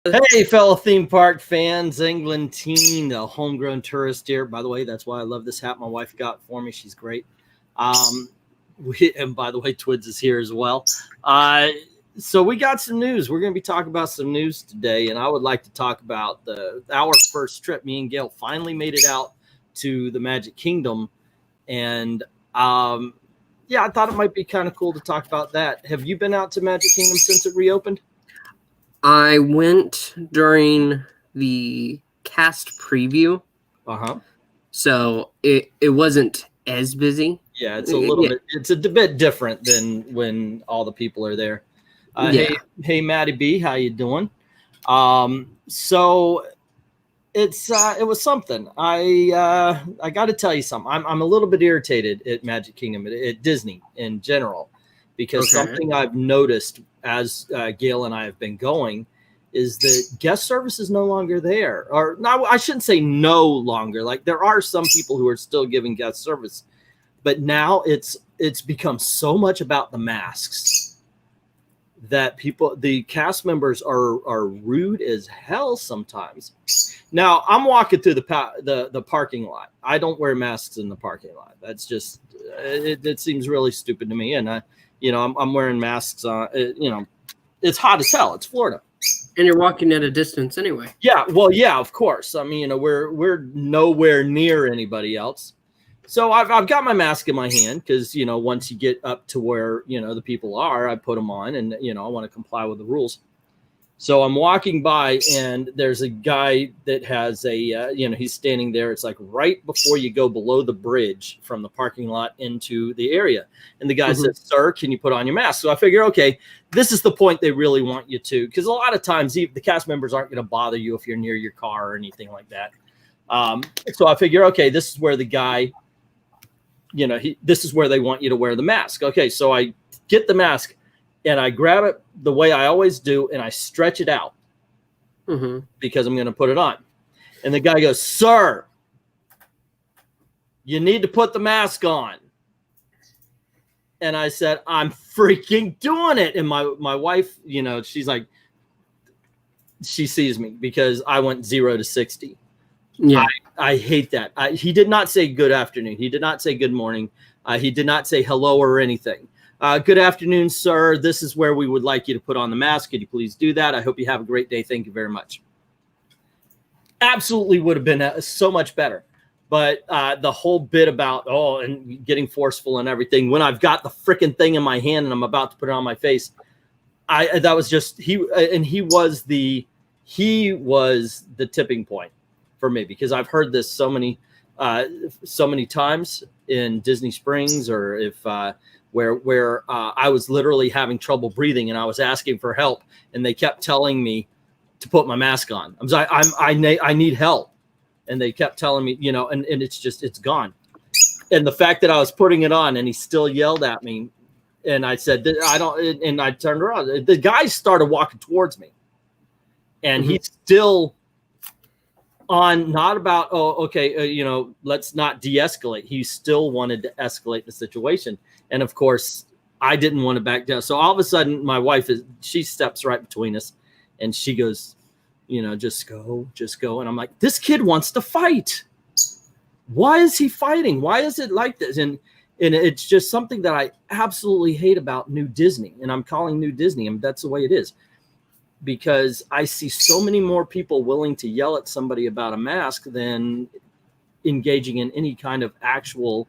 Hey, fellow theme park fans, England teen, a homegrown tourist here. By the way, that's why I love this hat my wife got for me. She's great. And by the way, Twids is here as well. So we got some news. We're going to be talking about some news today, and I would like to talk about our first trip. Me and Gail finally made it out to the Magic Kingdom, and yeah, I thought it might be kind of cool to talk about that. Have you been out to Magic Kingdom since it reopened? I went during the cast preview. So it wasn't as busy. Yeah, it's a little bit. It's a bit different than when all the people are there. Hey, Maddie B, how you doing? So it was something. I got to tell you something. I'm a little bit irritated at Magic Kingdom, at Disney in general, because something I've noticed as Gail and I have been going is that guest service is no longer there. Or no, I shouldn't say no longer. Like, there are some people who are still giving guest service, but now it's become so much about the masks that the cast members are rude as hell sometimes. Now, I'm walking through the parking lot. I don't wear masks in the parking lot. That's just it seems really stupid to me. And I'm wearing masks on. It's hot as hell. It's Florida, and you're walking at a distance anyway. Yeah, well, yeah, of course. I mean, we're nowhere near anybody else. So I've got my mask in my hand because once you get up to where the people are, I put them on, and I want to comply with the rules. So I'm walking by, and there's a guy that has a he's standing there. It's like right before you go below the bridge from the parking lot into the area, and the guy says, "Sir, can you put on your mask?" So I figure, okay, this is the point they really want you to, because a lot of times the cast members aren't going to bother you if you're near your car or anything like that. So I figure, okay, this is where the guy, this is where they want you to wear the mask. Okay, so I get the mask, and I grab it the way I always do, and I stretch it out because I'm going to put it on. And the guy goes, "Sir, you need to put the mask on." And I said, "I'm freaking doing it." And my wife, she's like, she sees me because I went 0 to 60. Yeah, I hate that. He did not say good afternoon. He did not say good morning. He did not say hello or anything. Good afternoon, sir. This is where we would like you to put on the mask. Could you please do that? I hope you have a great day. Thank you very much. Absolutely would have been so much better. But the whole bit about, and getting forceful and everything, when I've got the freaking thing in my hand and I'm about to put it on my face, that was just, he was the tipping point for me, because I've heard this so many times in Disney Springs, or if where I was literally having trouble breathing and I was asking for help, and they kept telling me to put my mask on. I need help, and they kept telling me, and it's gone. And the fact that I was putting it on and he still yelled at me, and I said, I don't, and I turned around. The guy started walking towards me, and he's still on, not about, let's not de-escalate. He still wanted to escalate the situation. And of course, I didn't want to back down. So all of a sudden, my wife she steps right between us, and she goes, just go. And I'm like, this kid wants to fight. Why is he fighting? Why is it like this? And it's just something that I absolutely hate about New Disney. And I'm calling New Disney, and that's the way it is. Because I see so many more people willing to yell at somebody about a mask than engaging in any kind of actual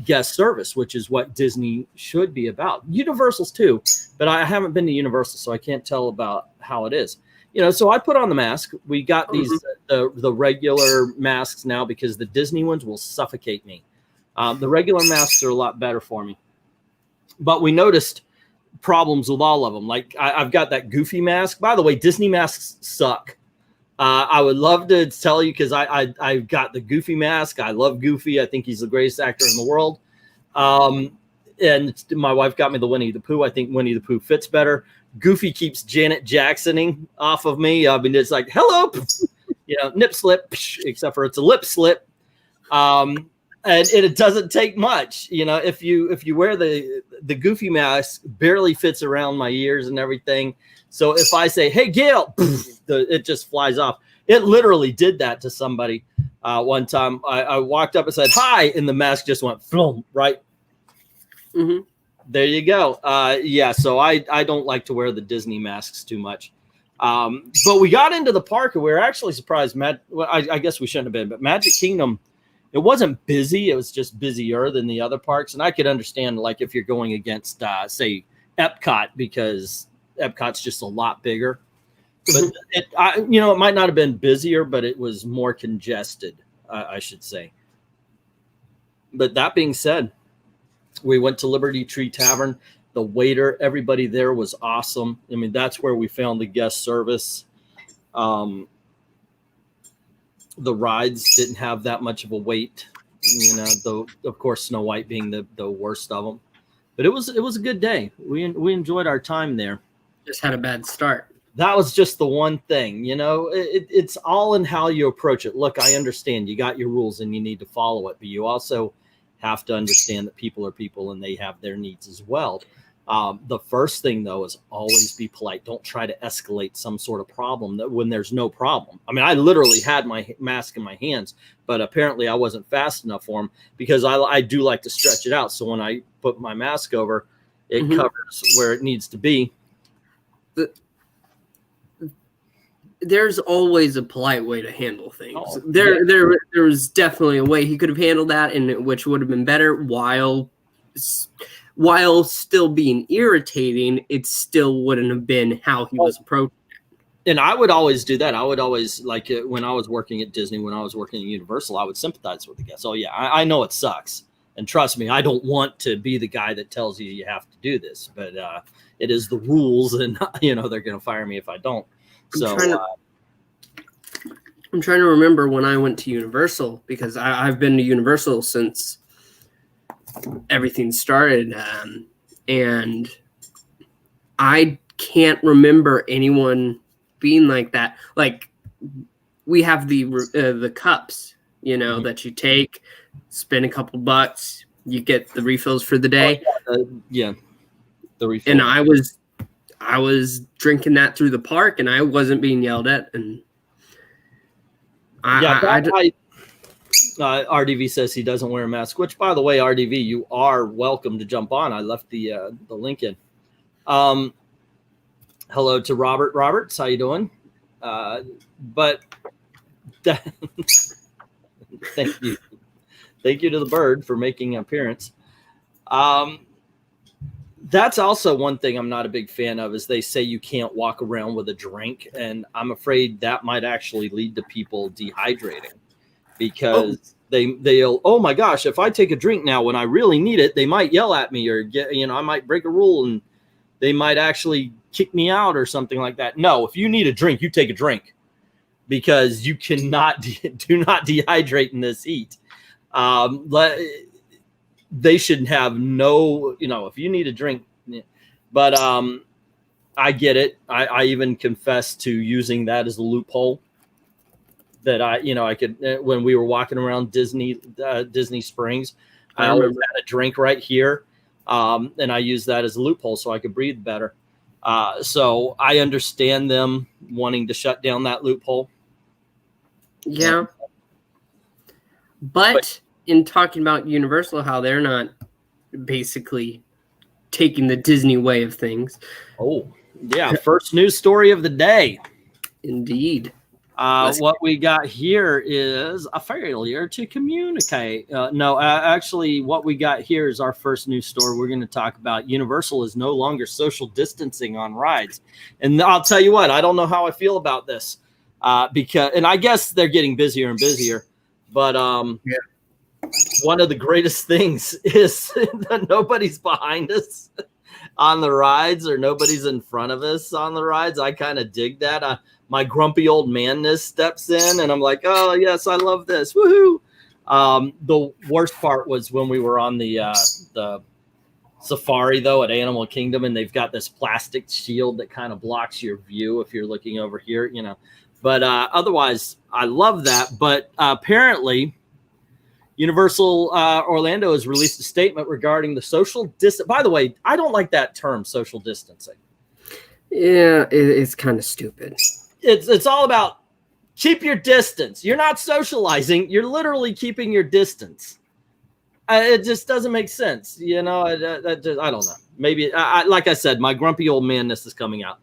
guest service, which is what Disney should be about. Universal's too, but I haven't been to Universal, so I can't tell about how it is. So I put on the mask. We got these the regular masks now, because the Disney ones will suffocate me. The regular masks are a lot better for me, but we noticed problems with all of them. Like, I've got that Goofy mask. By the way, Disney masks suck. I would love to tell you, because I've got the Goofy mask. I love Goofy. I think he's the greatest actor in the world. And my wife got me the Winnie the Pooh. I think Winnie the Pooh fits better. Goofy keeps Janet Jacksoning off of me. I mean, it's like, hello, nip slip, except for it's a lip slip. And it doesn't take much, if you wear the Goofy mask, barely fits around my ears and everything. So if I say, hey, Gail, it just flies off. It literally did that to somebody one time. I walked up and said, hi, and the mask just went floom, right? Mm-hmm. There you go. Yeah, so I don't like to wear the Disney masks too much. But we got into the park and we were actually surprised. Well, I guess we shouldn't have been, but Magic Kingdom, it wasn't busy. It was just busier than the other parks. And I could understand, like, if you're going against, say, Epcot, because Epcot's just a lot bigger. But it might not have been busier, but it was more congested, I should say. But that being said, we went to Liberty Tree Tavern. The waiter, everybody there was awesome. I mean, that's where we found the guest service. The rides didn't have that much of a wait, though, of course, Snow White being the worst of them. But it was a good day. We enjoyed our time there. Just had a bad start. That was just the one thing, it's all in how you approach it. Look, I understand you got your rules and you need to follow it, but you also have to understand that people are people and they have their needs as well. The first thing, though, is always be polite. Don't try to escalate some sort of problem when there's no problem. I mean, I literally had my mask in my hands, but apparently I wasn't fast enough for him, because I do like to stretch it out. So when I put my mask over, it covers where it needs to be. There's always a polite way to handle things. There was definitely a way he could have handled that, and which would have been better while still being irritating. It still wouldn't have been how he was approaching it. And I would always do that. I would always, like, when I was working at Disney, when I was working at Universal, I would sympathize with the guests. Oh yeah, I know it sucks, and trust me, I don't want to be the guy that tells you have to do this, but it is the rules, and they're going to fire me if I don't. I'm trying to remember when I went to Universal, because I've been to Universal since everything started, and I can't remember anyone being like that. Like, we have the cups, that you take, spend a couple bucks, you get the refills for the day. The refill. And I was drinking that through the park, and I wasn't being yelled at. And RDV says he doesn't wear a mask, which, by the way, RDV, you are welcome to jump on. I left the link in. Hello to Robert. Roberts, how you doing? Thank you. Thank you to the bird for making an appearance. That's also one thing I'm not a big fan of, is they say you can't walk around with a drink, and I'm afraid that might actually lead to people dehydrating, because they'll, oh my gosh, if I take a drink now when I really need it, they might yell at me, or I might break a rule and they might actually kick me out or something like that. No, if you need a drink, you take a drink, because you cannot do not dehydrate in this heat. They shouldn't have no, if you need a drink, but I get it. I even confess to using that as a loophole, that I could, when we were walking around Disney Springs, I always had a drink right here. And I used that as a loophole so I could breathe better. So I understand them wanting to shut down that loophole. Yeah. But in talking about Universal, how they're not basically taking the Disney way of things. Oh, yeah. First news story of the day. Indeed. What we got here is a failure to communicate. Actually, what we got here is our first news story. We're going to talk about Universal is no longer social distancing on rides. And I'll tell you what, I don't know how I feel about this, and I guess they're getting busier and busier, but one of the greatest things is that nobody's behind us on the rides, or nobody's in front of us on the rides. I kind of dig that. My grumpy old manness steps in, and I'm like, oh yes, I love this. Woohoo. The worst part was when we were on the safari, though, at Animal Kingdom, and they've got this plastic shield that kind of blocks your view if you're looking over here, but otherwise I love that. But apparently Universal Orlando has released a statement regarding the social distance. By the way, I don't like that term, social distancing. Yeah, it's kind of stupid. It's all about keep your distance. You're not socializing. You're literally keeping your distance. It just doesn't make sense. You know, I don't know. Maybe, like I said, my grumpy old manness is coming out.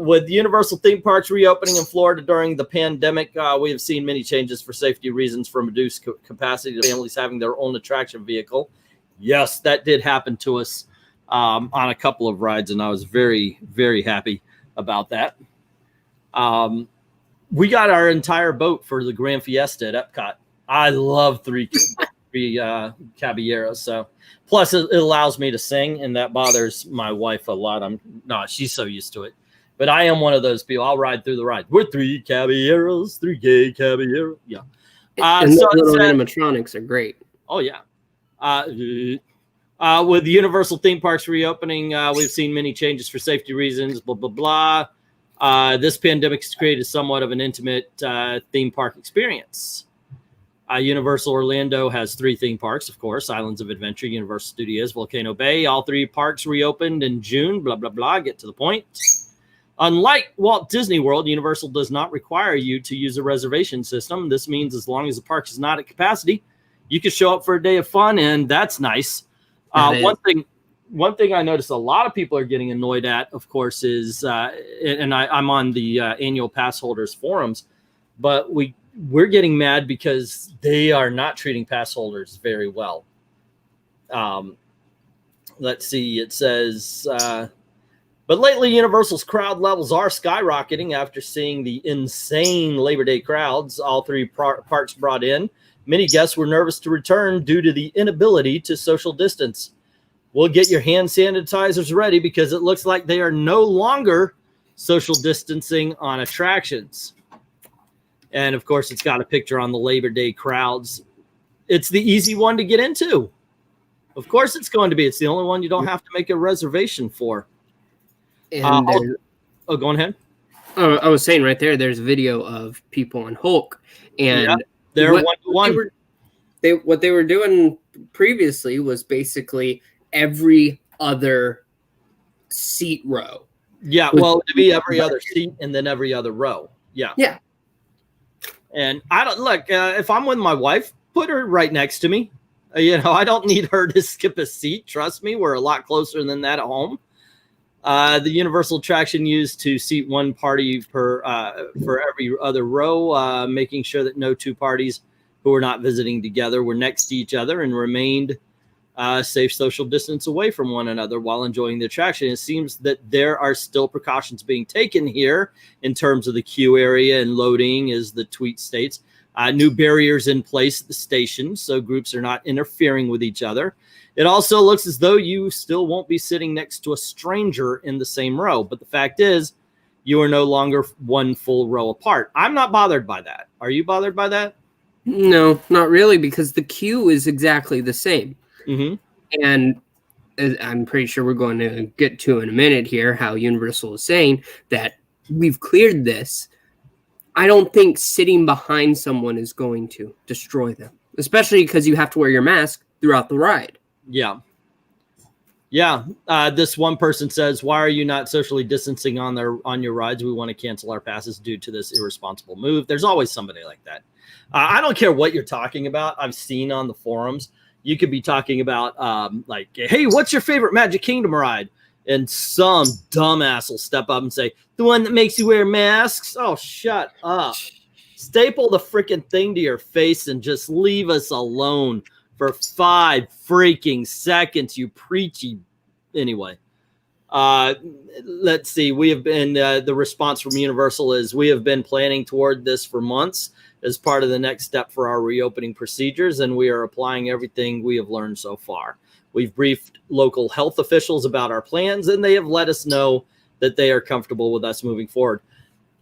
With Universal theme parks reopening in Florida during the pandemic, we have seen many changes for safety reasons, from reduced capacity to families having their own attraction vehicle. Yes, that did happen to us on a couple of rides, and I was very, very happy about that. We got our entire boat for the Grand Fiesta at Epcot. I love three caballeros. So plus it allows me to sing, and that bothers my wife a lot. She's so used to it, but I am one of those people. I'll ride through the ride. We're three caballeros, three gay caballeros. Yeah. And so little animatronics are great. Oh yeah. With the Universal theme parks reopening, we've seen many changes for safety reasons, blah, blah, blah. This pandemic has created somewhat of an intimate theme park experience. Universal Orlando has 3 theme parks, of course: Islands of Adventure, Universal Studios, Volcano Bay. All 3 parks reopened in June, blah, blah, blah. Get to the point. Unlike Walt Disney World, Universal does not require you to use a reservation system. This means as long as the park is not at capacity, you can show up for a day of fun, and that's nice. One thing I noticed a lot of people are getting annoyed at, of course, is, and I'm on the annual pass holders forums, but we're getting mad because they are not treating pass holders very well. Let's see. It says, but lately Universal's crowd levels are skyrocketing after seeing the insane Labor Day crowds all 3 parks brought in. Many guests were nervous to return due to the inability to social distance. We'll get your hand sanitizers ready because it looks like they are no longer social distancing on attractions. And of course, it's got a picture on the Labor Day crowds. It's the easy one to get into. Of course it's going to be. It's the only one you don't have to make a reservation for. And go ahead. Oh, I was saying right there, there's a video of people on Hulk. And they're one-to-one. What they were doing previously was basically every other seat row. Yeah, well, to be every other seat and then every other row. Yeah. Yeah. And I don't look, if I'm with my wife, put her right next to me. I don't need her to skip a seat. Trust me, we're a lot closer than that at home. The Universal attraction used to seat 1 party for every other row, making sure that no 2 parties who were not visiting together were next to each other and remained safe social distance away from one another while enjoying the attraction. It seems that there are still precautions being taken here in terms of the queue area and loading, as the tweet states. New barriers in place at the station so groups are not interfering with each other. It also looks as though you still won't be sitting next to a stranger in the same row, but the fact is you are no longer 1 full row apart. I'm not bothered by that. Are you bothered by that? No, not really, because the queue is exactly the same. Mm-hmm. And I'm pretty sure we're going to get to in a minute here how Universal is saying that we've cleared this. I don't think sitting behind someone is going to destroy them, especially because you have to wear your mask throughout the ride. Yeah. Yeah. This one person says, why are you not socially distancing on your rides? We want to cancel our passes due to this irresponsible move. There's always somebody like that. I don't care what you're talking about. I've seen on the forums, you could be talking about like, hey, what's your favorite Magic Kingdom ride? And some dumbass will step up and say, the one that makes you wear masks? Oh, shut up. Staple the freaking thing to your face and just leave us alone for 5 freaking seconds, you preachy. Anyway, let's see. We have been, the response from Universal is, we have been planning toward this for months as part of the next step for our reopening procedures, and we are applying everything we have learned so far. We've briefed local health officials about our plans, and they have let us know that they are comfortable with us moving forward.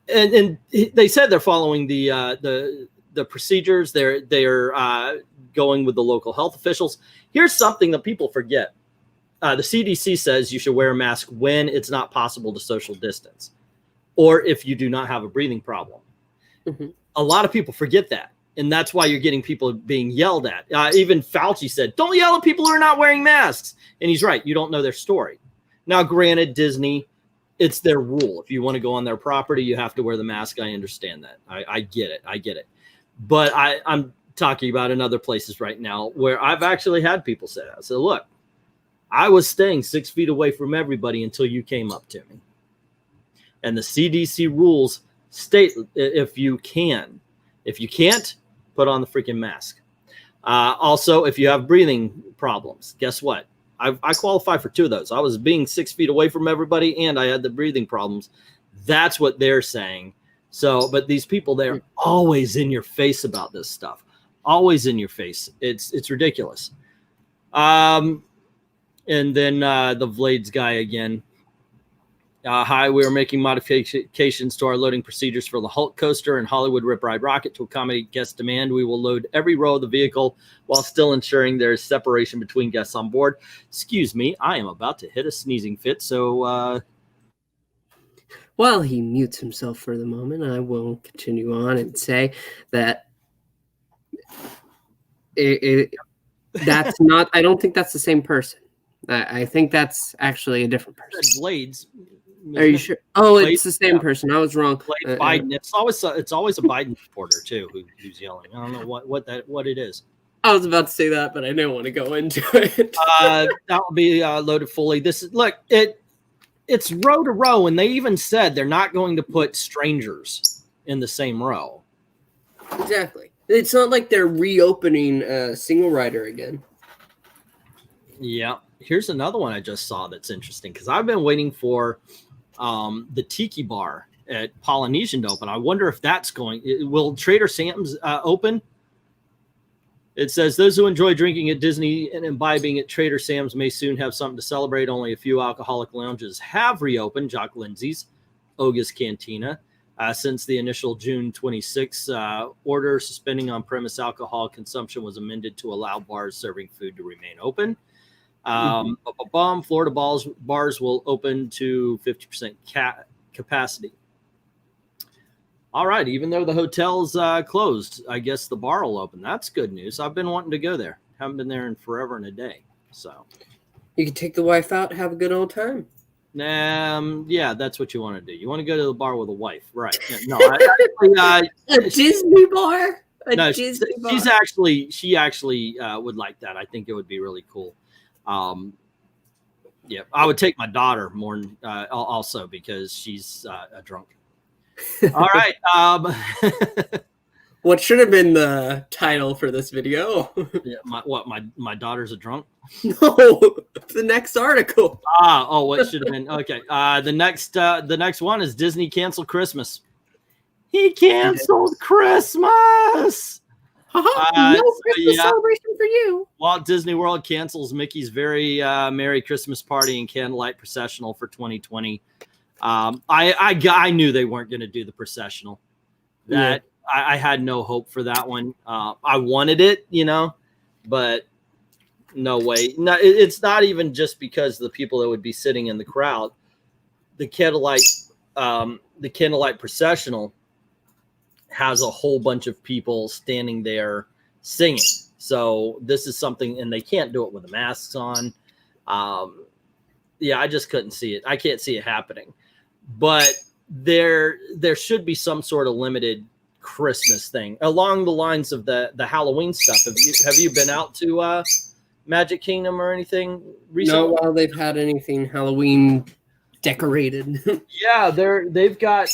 And they said they're following the procedures. They're going with the local health officials. Here's something that people forget. The CDC says you should wear a mask when it's not possible to social distance, or if you do not have a breathing problem. Mm-hmm. A lot of people forget that. And that's why you're getting people being yelled at. Even Fauci said, don't yell at people who are not wearing masks. And he's right. You don't know their story. Now, granted, Disney it's their rule. If you want to go on their property, you have to wear the mask. I understand that. I get it. But I'm talking about in other places right now where I've actually had people say that. So look, I was staying 6 feet away from everybody until you came up to me. And the CDC rules state if you can. If you can't, put on the freaking mask. Also, if you have breathing problems, guess what? I qualify for 2 of those. I was being 6 feet away from everybody, and I had the breathing problems. That's what they're saying. So, but these people, they're always in your face about this stuff. Always in your face. It's ridiculous. And then the Vlades guy again. Hi, we are making modifications to our loading procedures for the Hulk coaster and Hollywood Rip Ride rocket to accommodate guest demand. We will load every row of the vehicle while still ensuring there is separation between guests on board. Excuse me, I am about to hit a sneezing fit, so... While he mutes himself for the moment, I will continue on and say that that's not... I don't think that's the same person. I think that's actually a different person. Blades. Are you sure? Oh, Blades, it's the same person. I was wrong. Biden. It's always a Biden supporter too who's yelling. I don't know what it is. I was about to say that, but I didn't want to go into it. That will be loaded fully. This is look. It's row to row, and they even said they're not going to put strangers in the same row. Exactly. It's not like they're reopening single rider again. Yeah. Here's another one I just saw that's interesting because I've been waiting for the Tiki Bar at Polynesian to open. I wonder if that's will Trader Sam's open? It says those who enjoy drinking at Disney and imbibing at Trader Sam's may soon have something to celebrate. Only a few alcoholic lounges have reopened. Jock Lindsay's, Oga's Cantina. Since the initial June 26 order suspending on-premise alcohol consumption was amended to allow bars serving food to remain open. Florida bars will open to 50% capacity. All right, even though the hotel's closed, I guess the bar will open. That's good news. I've been wanting to go there. Haven't been there in forever and a day. So you can take the wife out, have a good old time. Yeah, that's what you want to do. You want to go to the bar with a wife, right? No, a Disney bar. She actually would like that. I think it would be really cool. Yeah, I would take my daughter more also because she's a drunk. All right. What should have been the title for this video? Yeah, my daughter's a drunk? No, the next article. What should have been? Okay. The next one is Disney canceled Christmas. He canceled Christmas. No Christmas celebration for you. Walt Disney World cancels Mickey's Very Merry Christmas Party and Candlelight Processional for 2020. I knew they weren't going to do the processional. I had no hope for that one. I wanted it, but no way. No, it's not even just because of the people that would be sitting in the crowd. The candlelight processional has a whole bunch of people standing there singing. So this is something, and they can't do it with the masks on. I just couldn't see it. I can't see it happening. But there should be some sort of limited Christmas thing along the lines of the Halloween stuff. Have you been out to Magic Kingdom or anything recently? No, while they've had anything Halloween decorated. Yeah, they've got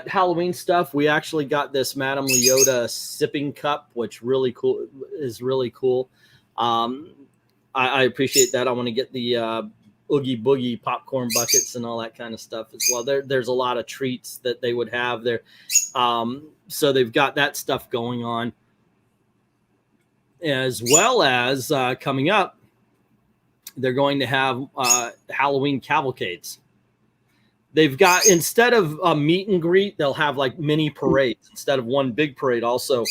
Halloween stuff. We actually got this Madame Leota sipping cup, which is really cool. I appreciate that. I want to get the Oogie Boogie popcorn buckets and all that kind of stuff as well. There's a lot of treats that they would have there. So they've got that stuff going on, as well as coming up, they're going to have Halloween cavalcades. They've got, instead of a meet and greet, they'll have like mini parades instead of one big parade. Also,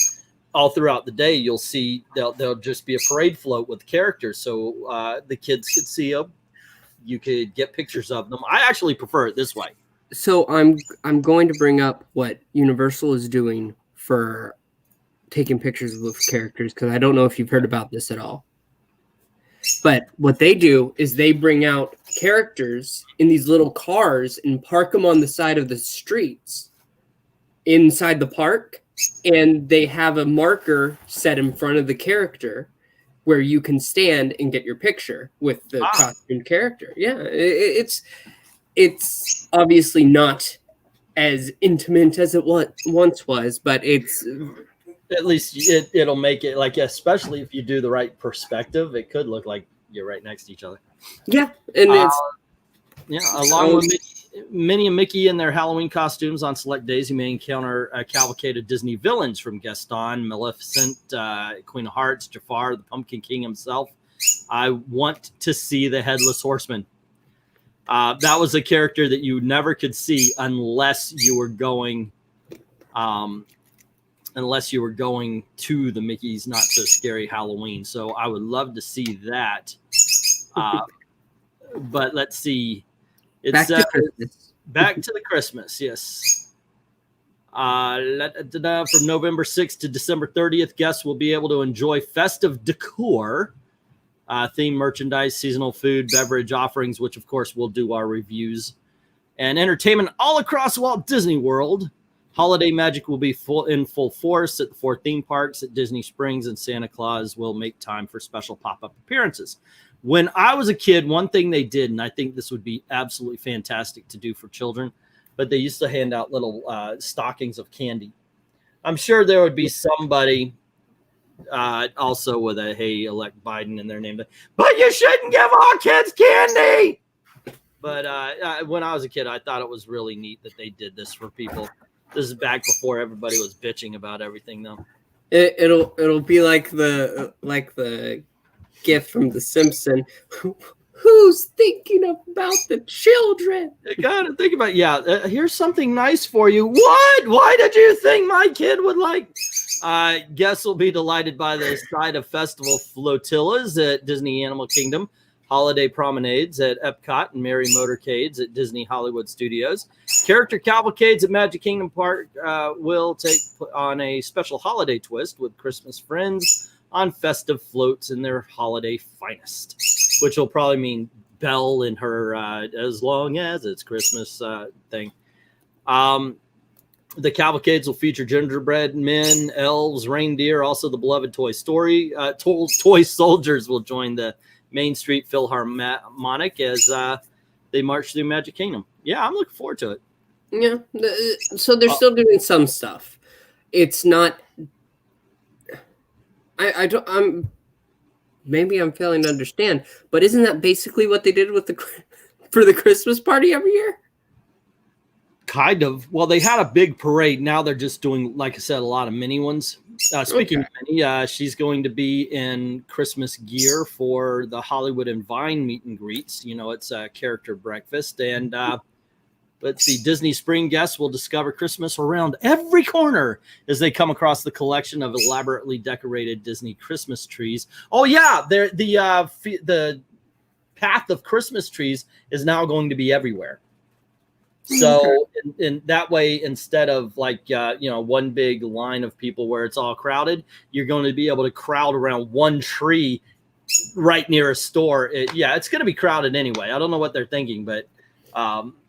all throughout the day, you'll see there'll just be a parade float with characters, so the kids could see them. You could get pictures of them. I actually prefer it this way. So I'm going to bring up what Universal is doing for taking pictures with characters, because I don't know if you've heard about this at all. But what they do is they bring out characters in these little cars and park them on the side of the streets inside the park, and they have a marker set in front of the character where you can stand and get your picture with the costumed character. Yeah, it's obviously not as intimate as it once was, but it's at least it'll make it like, especially if you do the right perspective, it could look like you're right next to each other. Yeah, and it's along with Minnie and Mickey in their Halloween costumes on select days, you may encounter a cavalcade of Disney villains from Gaston, Maleficent, Queen of Hearts, Jafar, the Pumpkin King himself. I want to see the Headless Horseman. That was a character that you never could see unless you were going to the Mickey's Not So Scary Halloween. So I would love to see that. But let's see. It's back to the Christmas. Yes. From November 6th to December 30th, guests will be able to enjoy festive decor, themed merchandise, seasonal food, beverage offerings, which of course we'll do our reviews, and entertainment all across Walt Disney World. Holiday magic will be in full force at the 4 theme parks at Disney Springs, and Santa Claus will make time for special pop-up appearances. When I was a kid, one thing they did, and I think this would be absolutely fantastic to do for children, but they used to hand out little stockings of candy. I'm sure there would be somebody also with a "Hey, elect Biden" in their name, but you shouldn't give all kids candy. But when I was a kid, I thought it was really neat that they did this for people. This is back before everybody was bitching about everything, though. It'll be like the gift from The Simpsons. Who's thinking about the children? You gotta think about here's something nice for you. What? Why did you think my kid would like? Guests will be delighted by the side of festival flotillas at Disney Animal Kingdom, holiday promenades at Epcot, and merry motorcades at Disney Hollywood Studios. Character cavalcades at Magic Kingdom Park will take on a special holiday twist with Christmas friends on festive floats in their holiday finest, which will probably mean Belle in her "as long as it's Christmas" thing. The cavalcades will feature gingerbread men, elves, reindeer. Also, the beloved Toy Story toy soldiers will join the Main Street Philharmonic as they march through Magic Kingdom. Yeah, I'm looking forward to it. Yeah, so they're still doing some stuff. It's not. Maybe I'm failing to understand, but isn't that basically what they did with for the Christmas party every year? Kind of. Well, they had a big parade. Now they're just doing, like I said, a lot of mini ones. Speaking of mini, she's going to be in Christmas gear for the Hollywood and Vine meet and greets. You know, it's a character breakfast. And let's see, Disney Spring guests will discover Christmas around every corner as they come across the collection of elaborately decorated Disney Christmas trees. Oh, yeah, the path of Christmas trees is now going to be everywhere. So in that way, instead of one big line of people where it's all crowded, you're going to be able to crowd around one tree right near a store. It's going to be crowded anyway. I don't know what they're thinking, but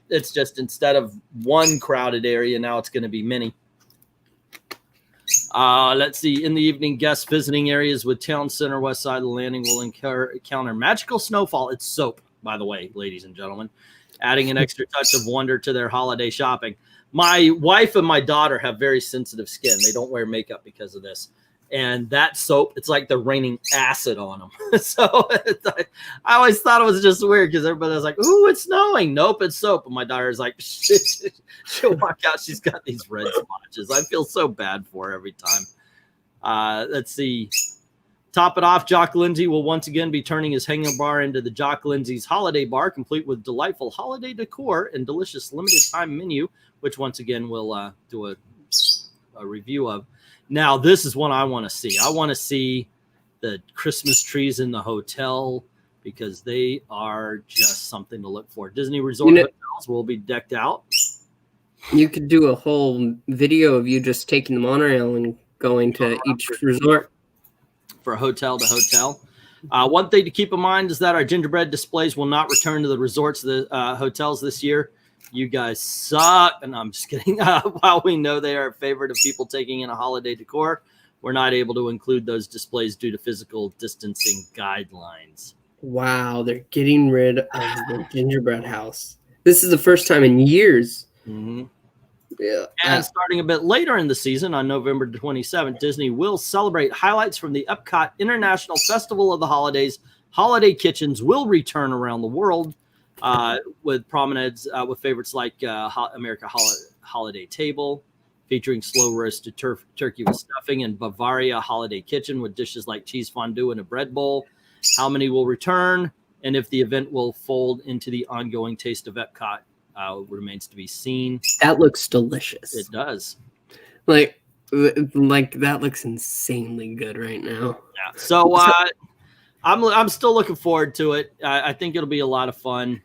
it's just instead of one crowded area, now it's going to be many. Let's see. In the evening, guests visiting areas with Town Center, West Side of the Landing will encounter magical snowfall. It's soap, by the way, ladies and gentlemen, adding an extra touch of wonder to their holiday shopping. My wife and my daughter have very sensitive skin. They don't wear makeup because of this. And that soap, it's like they're raining acid on them. So I always thought it was just weird because everybody was like, "Ooh, it's snowing." Nope, it's soap. And my daughter's like, she'll walk out. She's got these red splotches. I feel so bad for her every time. Let's see. Top it off, Jock Lindsay will once again be turning his hangar bar into the Jock Lindsay's Holiday Bar, complete with delightful holiday decor and delicious limited time menu, which once again we'll do a review of. Now, this is one I want to see. I want to see the Christmas trees in the hotel because they are just something to look for. Disney Resort hotels will be decked out. You could do a whole video of you just taking the monorail and going to each resort. For hotel to hotel. One thing to keep in mind is that our gingerbread displays will not return to the resorts, the hotels this year. You guys suck. And I'm just kidding. While we know they are a favorite of people taking in a holiday decor, we're not able to include those displays due to physical distancing guidelines. Wow, they're getting rid of the gingerbread house. This is the first time in years. Mm-hmm. Yeah. And starting a bit later in the season, on November 27th, Disney will celebrate highlights from the Epcot International Festival of the Holidays. Holiday kitchens will return around the world with promenades with favorites like America Holiday Table, featuring slow roasted turkey with stuffing, and Bavaria Holiday Kitchen with dishes like cheese fondue and a bread bowl. How many will return, and if the event will fold into the ongoing Taste of Epcot remains to be seen. That looks delicious. It does. Like that looks insanely good right now. Yeah. So I'm still looking forward to it. I think it'll be a lot of fun.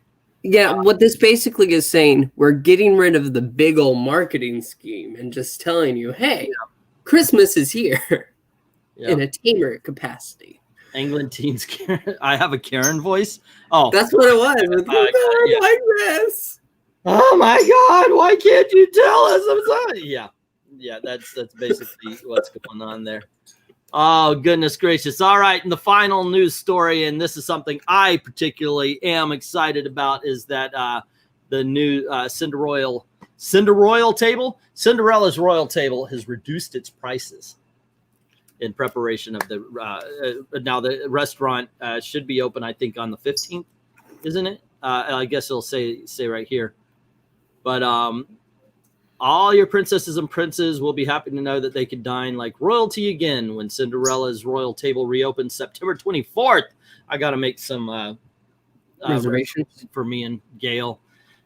Yeah, what this basically is saying, we're getting rid of the big old marketing scheme and just telling you, hey, Christmas is here in a tamer capacity. England teens. I have a Karen voice. Oh, that's what it was. Like this. Oh my God! Why can't you tell us? I'm sorry. Yeah. That's basically what's going on there. Oh goodness gracious! All right, and the final news story, and this is something I particularly am excited about, is that the new Cinderella's Royal Table has reduced its prices in preparation of the now the restaurant should be open, I think, on the 15th, isn't it? I guess it'll say right here. But all your princesses and princes will be happy to know that they can dine like royalty again when Cinderella's Royal Table reopens September 24th. I got to make some reservations for me and Gail.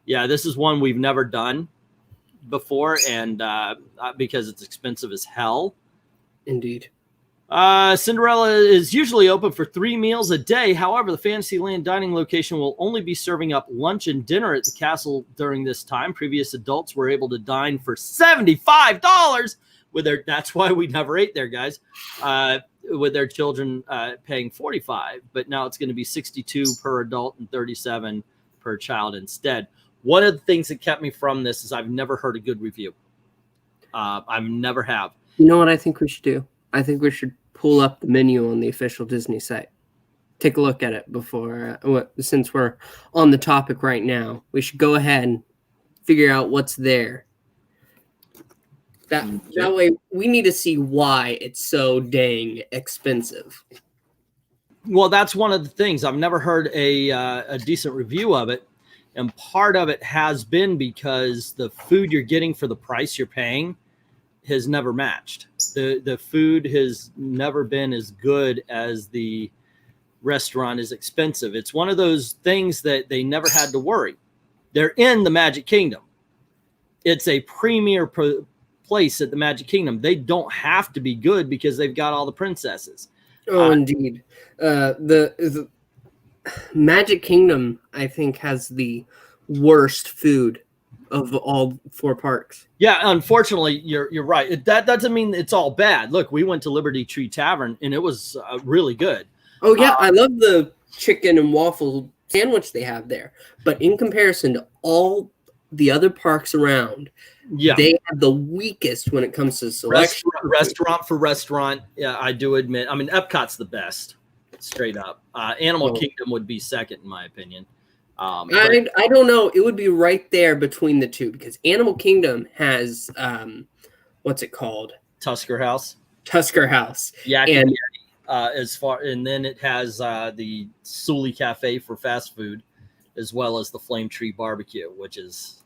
Yeah, this is one we've never done before, and because it's expensive as hell. Indeed. Cinderella is usually open for 3 meals a day. However, the Fantasyland dining location will only be serving up lunch and dinner at the castle during this time. Previous adults were able to dine for $75 with their. That's why we never ate there, guys. With their children paying $45, but now it's going to be $62 per adult and $37 per child instead. One of the things that kept me from this is I've never heard a good review. I never have. You know what I think we should do? I think we should pull up the menu on the official Disney site. Take a look at it before, since we're on the topic right now. We should go ahead and figure out what's there. That way, we need to see why it's so dang expensive. Well, that's one of the things. I've never heard a decent review of it. And part of it has been because the food you're getting for the price you're paying has never matched. The food has never been as good as the restaurant is expensive. It's one of those things that they never had to worry. They're in the Magic Kingdom. It's a premier place at the Magic Kingdom. They don't have to be good because they've got all the princesses. Oh, indeed. The Magic Kingdom, I think, has the worst food of all 4 parks. Yeah, unfortunately, you're right. That doesn't mean it's all bad. Look, we went to Liberty Tree Tavern, and it was really good. Oh, yeah, I love the chicken and waffle sandwich they have there. But in comparison to all the other parks around, they have the weakest when it comes to selection. Restaurant for restaurant, yeah, I do admit. I mean, Epcot's the best, straight up. Animal Kingdom would be second, in my opinion. I don't know. It would be right there between the two because Animal Kingdom has what's it called? Tusker House. Yeah, and and then it has the Sully Cafe for fast food, as well as the Flame Tree Barbecue, which is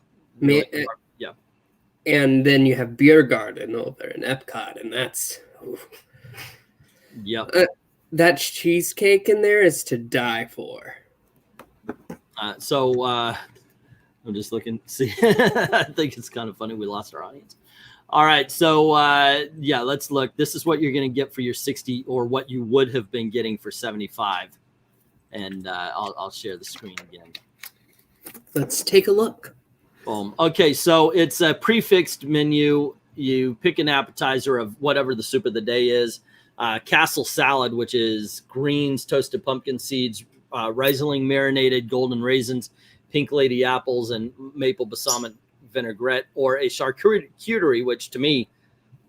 And then you have Beer Garden over in Epcot, and that's that cheesecake in there is to die for. I'm just looking. See, I think it's kind of funny. We lost our audience. All right. So, let's look. This is what you're going to get for your 60 or what you would have been getting for 75. And I'll share the screen again. Let's take a look. Boom. Okay. So it's a prefixed menu. You pick an appetizer of whatever the soup of the day is. Castle salad, which is greens, toasted pumpkin seeds, Riesling marinated golden raisins, pink lady apples, and maple balsamic vinaigrette, or a charcuterie, which to me,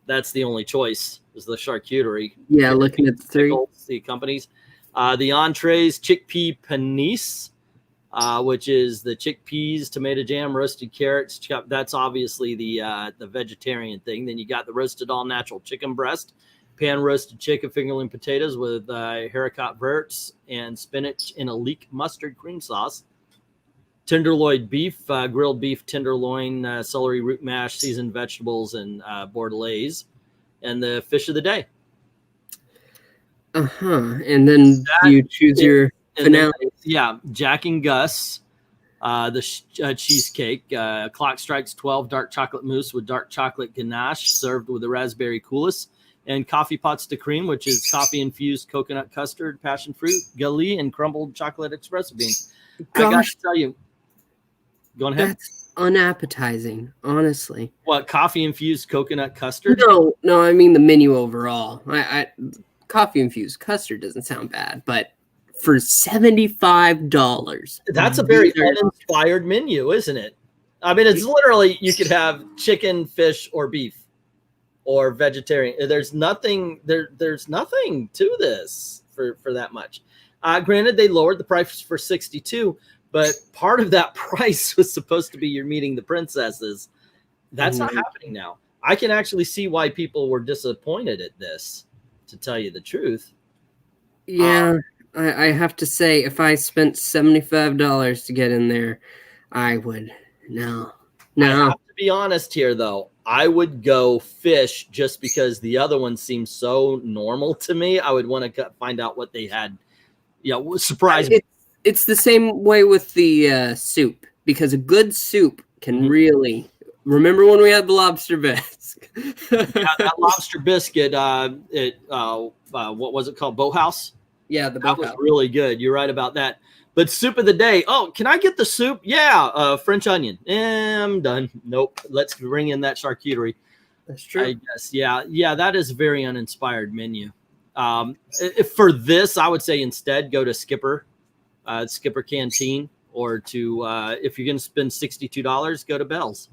that's the only choice, is the charcuterie. Yeah, looking at the three. The companies. The entrees, chickpea panisse, which is the chickpeas, tomato jam, roasted carrots. That's obviously the vegetarian thing. Then you got the roasted all-natural chicken breast, pan roasted chicken fingerling potatoes with haricot verts and spinach in a leek mustard cream sauce. Tenderloin beef, grilled beef tenderloin, celery root mash, seasoned vegetables, and bordelaise. And the fish of the day. And then you choose your finale. Then, Jack and Gus, the cheesecake. Clock strikes 12, dark chocolate mousse with dark chocolate ganache, served with a raspberry coulis. And coffee pots de creme, which is coffee-infused coconut custard, passion fruit, gali, and crumbled chocolate espresso beans. Gosh, I got to tell you. Go ahead. That's unappetizing, honestly. What, coffee-infused coconut custard? No, I mean the menu overall. Coffee-infused custard doesn't sound bad, but for $75. That's a very uninspired menu, isn't it? I mean, it's literally, you could have chicken, fish, or beef, or vegetarian. There's nothing there's nothing to this for that much. Granted, they lowered the price for $62, but part of that price was supposed to be you're meeting the princesses. That's not happening now. I can actually see why people were disappointed at this, to tell you the truth. Yeah, I have to say, if I spent $75 to get in there, I would. No. I have to be honest here, though. I would go fish just because the other one seems so normal to me. I would want to find out what they had. Surprise me. It's the same way with the soup, because a good soup can really... Remember when we had the lobster bisque? That lobster biscuit, what was it called? Boathouse? Yeah, the Boathouse. That was really good. You're right about that. But soup of the day. Oh, can I get the soup? Yeah, French onion. I'm done. Nope. Let's bring in that charcuterie. That's true. I guess. Yeah, that is a very uninspired menu. For this, I would say instead go to Skipper Canteen, or to if you're going to spend $62, go to Bell's.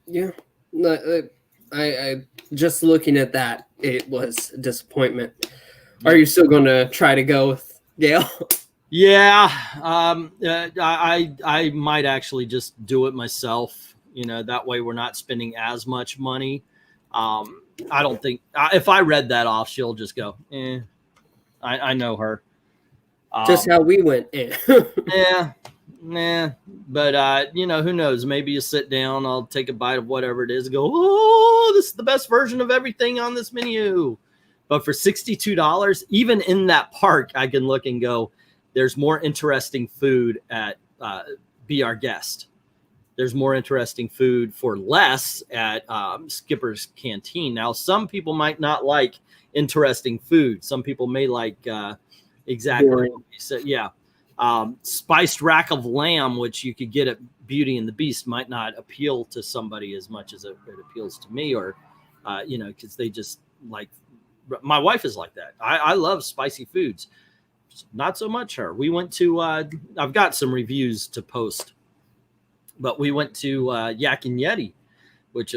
Yeah, I just looking at that, it was a disappointment. Are you still going to try to go with Gail? Yeah, I might actually just do it myself. That way we're not spending as much money. I don't think if I read that off, she'll just go, I know her. Just how we went in. Nah, but who knows? Maybe you sit down, I'll take a bite of whatever it is and go, oh, this is the best version of everything on this menu. But for $62, even in that park, I can look and go, there's more interesting food at Be Our Guest. There's more interesting food for less at Skipper's Canteen. Now, some people might not like interesting food. Some people may like exactly what you said. Yeah. Spiced rack of lamb, which you could get at Beauty and the Beast, might not appeal to somebody as much as it appeals to me, or because they just like. My wife is like that. I love spicy foods, not so much her. We went to. I've got some reviews to post, but we went to Yak and Yeti, which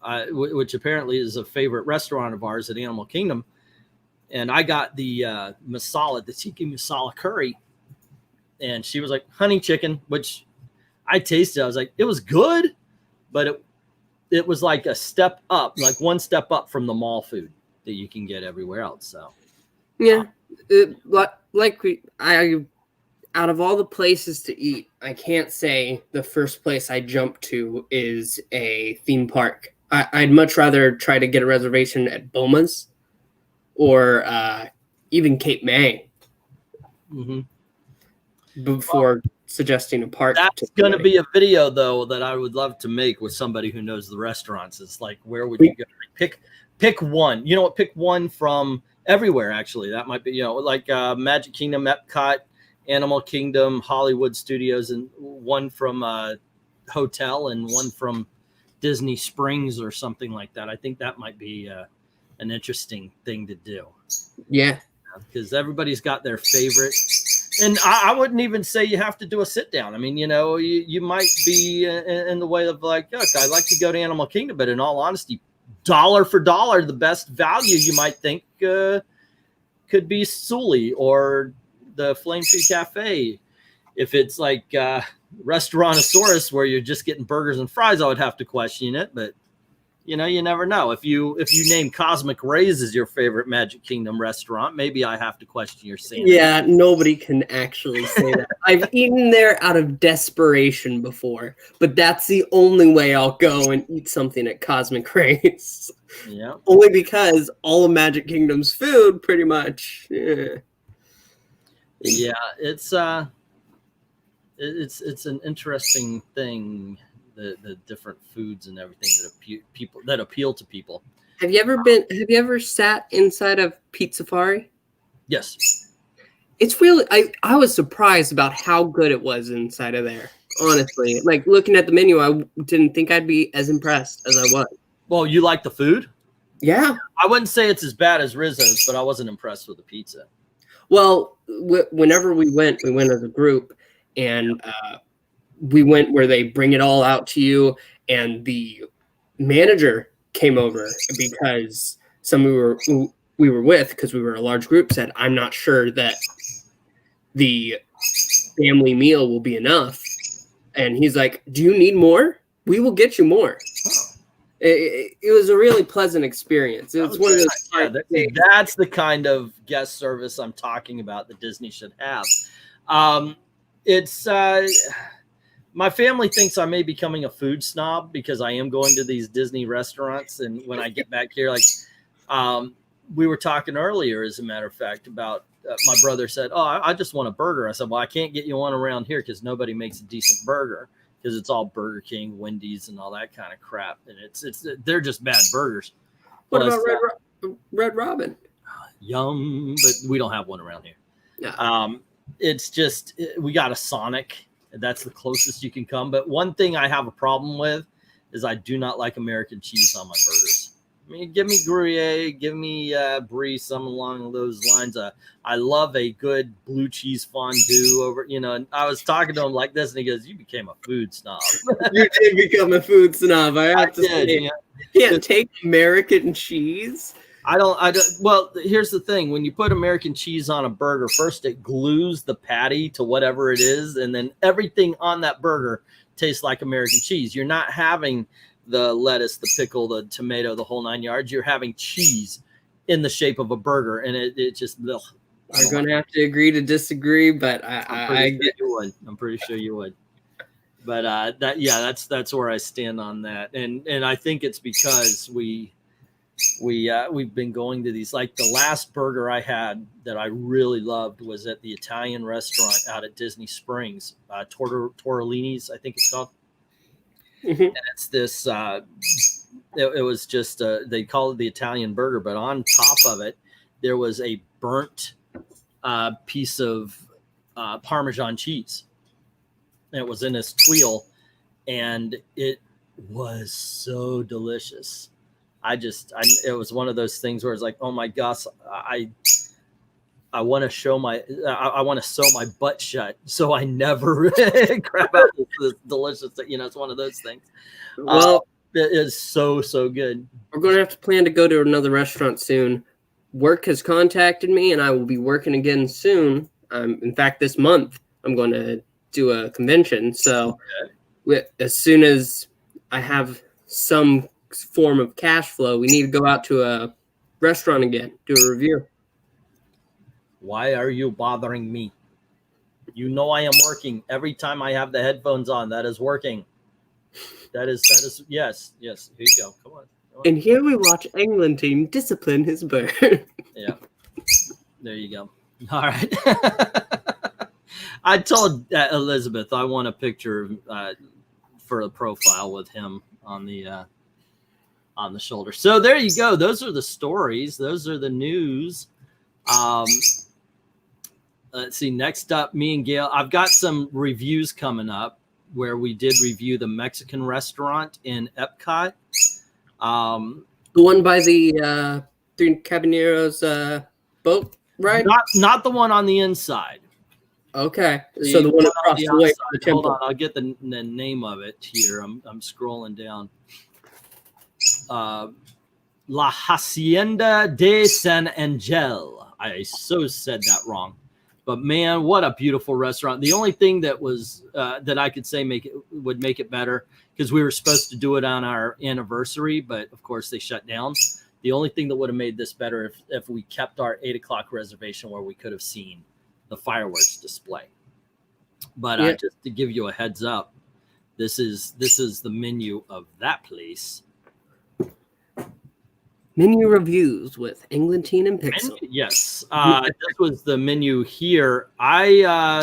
apparently is a favorite restaurant of ours at Animal Kingdom, and I got the masala, the tiki masala curry. And she was like, honey chicken, which I tasted. I was like, it was good, but it was like a step up, like one step up from the mall food that you can get everywhere else. So, yeah, out of all the places to eat, I can't say the first place I jump to is a theme park. I'd much rather try to get a reservation at Boma's or even Cape May. Before suggesting a park. That's going to be a video, though, that I would love to make with somebody who knows the restaurants. It's like, where would you go? Pick one. You know what? Pick one from everywhere, actually. That might be, like Magic Kingdom, Epcot, Animal Kingdom, Hollywood Studios, and one from hotel and one from Disney Springs or something like that. I think that might be an interesting thing to do. Yeah. Because everybody's got their favorite. And I wouldn't even say you have to do a sit down. I mean, you know, you might be in the way of like, look, I like to go to Animal Kingdom, but in all honesty, dollar for dollar, the best value you might think could be Sully or the Flame Tree Cafe. If it's like Restaurantosaurus where you're just getting burgers and fries, I would have to question it. But you know, you never know. If you name Cosmic Rays as your favorite Magic Kingdom restaurant, maybe I have to question your sanity. Yeah, nobody can actually say that. I've eaten there out of desperation before, but that's the only way I'll go and eat something at Cosmic Rays. Yeah. Only because all of Magic Kingdom's food, pretty much. Yeah, it's an interesting thing. The different foods and everything that appeal to people. Have you ever sat inside of Pizza Safari? Yes. It's really, I was surprised about how good it was inside of there. Honestly, like looking at the menu, I didn't think I'd be as impressed as I was. Well, you like the food? Yeah. I wouldn't say it's as bad as Rizzo's, but I wasn't impressed with the pizza. Well, whenever we went as a group, and we went where they bring it all out to you, and the manager came over because we were with, because we were a large group, said, I'm not sure that the family meal will be enough. And he's like, do you need more? We will get you more. It was a really pleasant experience. It was one of those. That's the kind of guest service I'm talking about that Disney should have. It's my family thinks I may be becoming a food snob because I am going to these Disney restaurants. And when I get back here, like we were talking earlier, as a matter of fact, about my brother said, oh, I just want a burger. I said, well, I can't get you one around here because nobody makes a decent burger, because it's all Burger King, Wendy's, and all that kind of crap. And they're just bad burgers. What about Red Robin? Yum, but we don't have one around here. Yeah. It's just, we got a Sonic. That's the closest you can come. But one thing I have a problem with is I do not like American cheese on my burgers. I mean, give me Gruyere, give me Brie, something along those lines. I love a good blue cheese fondue over, you know. And I was talking to him like this, and he goes, "You became a food snob." You did become a food snob. I have to say, yeah. You can't take American cheese. I don't. Well, here's the thing: when you put American cheese on a burger, first it glues the patty to whatever it is, and then everything on that burger tastes like American cheese. You're not having the lettuce, the pickle, the tomato, the whole 9 yards. You're having cheese in the shape of a burger, and it just. Ugh, We're going to have to agree to disagree, but I'm pretty sure you would. But that's where I stand on that, and I think it's because we've been going to these, like the last burger I had that I really loved was at the Italian restaurant out at Disney Springs, Tortellini's, I think it's called. Mm-hmm. And it's this, it was just, they call it the Italian burger, but on top of it, there was a burnt piece of Parmesan cheese. And it was in this tuile, and it was so delicious. It was one of those things where it's like, oh my gosh, I want to show I want to sew my butt shut so I never crap out this delicious. You know, it's one of those things. Well, it is so good. We're going to have to plan to go to another restaurant soon. Work has contacted me, and I will be working again soon. In fact, this month I'm going to do a convention. So as soon as I have some form of cash flow, we need to go out to a restaurant again, do a review. Why are you bothering me? You know I am working. Every time I have the headphones on, that is working. That is yes. Here you go. Come on. And here we watch England team discipline his bird. Yeah. There you go. All right. I told Elizabeth I want a picture for a profile with him on the shoulder. So there you go. Those are the stories. Those are the news. Let's see. Next up, me and Gail. I've got some reviews coming up where we did review the Mexican restaurant in Epcot. The one by the Three Caballeros boat ride? Not the one on the inside. Okay, so the one across the way from the temple. Hold on, I'll get the name of it here. I'm scrolling down. La Hacienda de San Angel. I so said that wrong, but man, what a beautiful restaurant. The only thing that was that I could say would make it better, because we were supposed to do it on our anniversary, but of course they shut down. The only thing that would have made this better if we kept our 8 o'clock reservation, where we could have seen the fireworks display. But just to give you a heads up, this is the menu of that place. Menu reviews with Englentine and Pixel. Yes, this was the menu here. I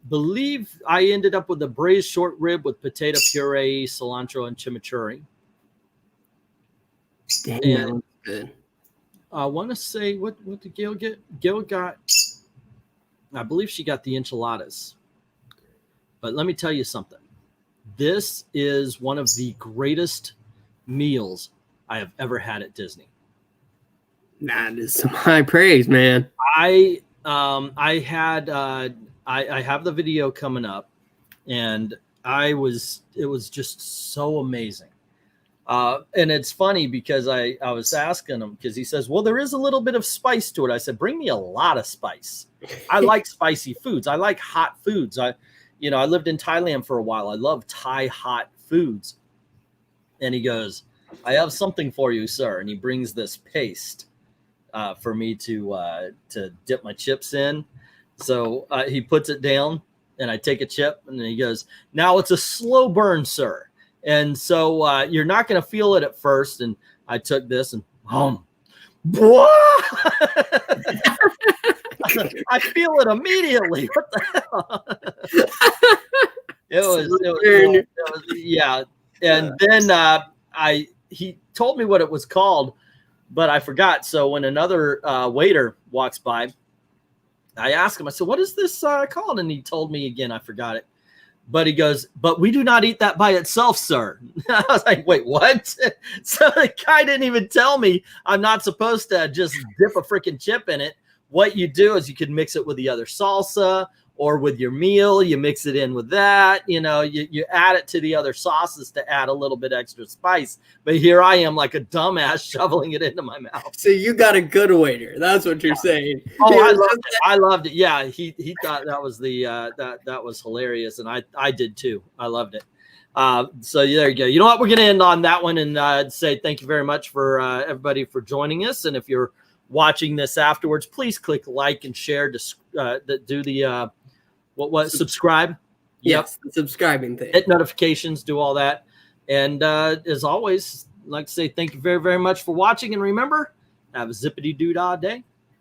believe I ended up with a braised short rib with potato puree, cilantro, and chimichurri. Damn, and good. I want to say, what did Gail get? Gail got, I believe she got the enchiladas. But let me tell you something. This is one of the greatest meals I have ever had at Disney. That is some high praise, man. I have the video coming up, and it was just so amazing. And it's funny because I was asking him, because he says, well, there is a little bit of spice to it. I said, bring me a lot of spice. I like spicy foods. I like hot foods. I lived in Thailand for a while. I love Thai hot foods. And he goes, I have something for you, sir. And he brings this paste for me to dip my chips in. So he puts it down, and I take a chip, and then he goes, now it's a slow burn, sir. And so you're not going to feel it at first. And I took this and I feel it immediately. What the hell? It was yeah. And then he told me what it was called, but I forgot. So when another waiter walks by, I asked him, I said, what is this called? And he told me again, I forgot it. But he goes, but we do not eat that by itself, sir. I was like, wait, what? So the guy didn't even tell me I'm not supposed to just dip a freaking chip in it. What you do is you can mix it with the other salsa, or with your meal, you mix it in with that. You add it to the other sauces to add a little bit extra spice. But here I am like a dumbass shoveling it into my mouth. So you got a good waiter. That's what you're saying. Oh, I loved it. Yeah, he thought that was that was hilarious, and I did too. I loved it. So there you go. You know what? We're going to end on that one and say thank you very much for everybody for joining us. And if you're watching this afterwards, please click like and share to do the subscribe. Yes, the subscribing thing. Hit notifications, do all that. And as always, I'd like to say thank you very, very much for watching. And remember, have a zippity-doo-dah day.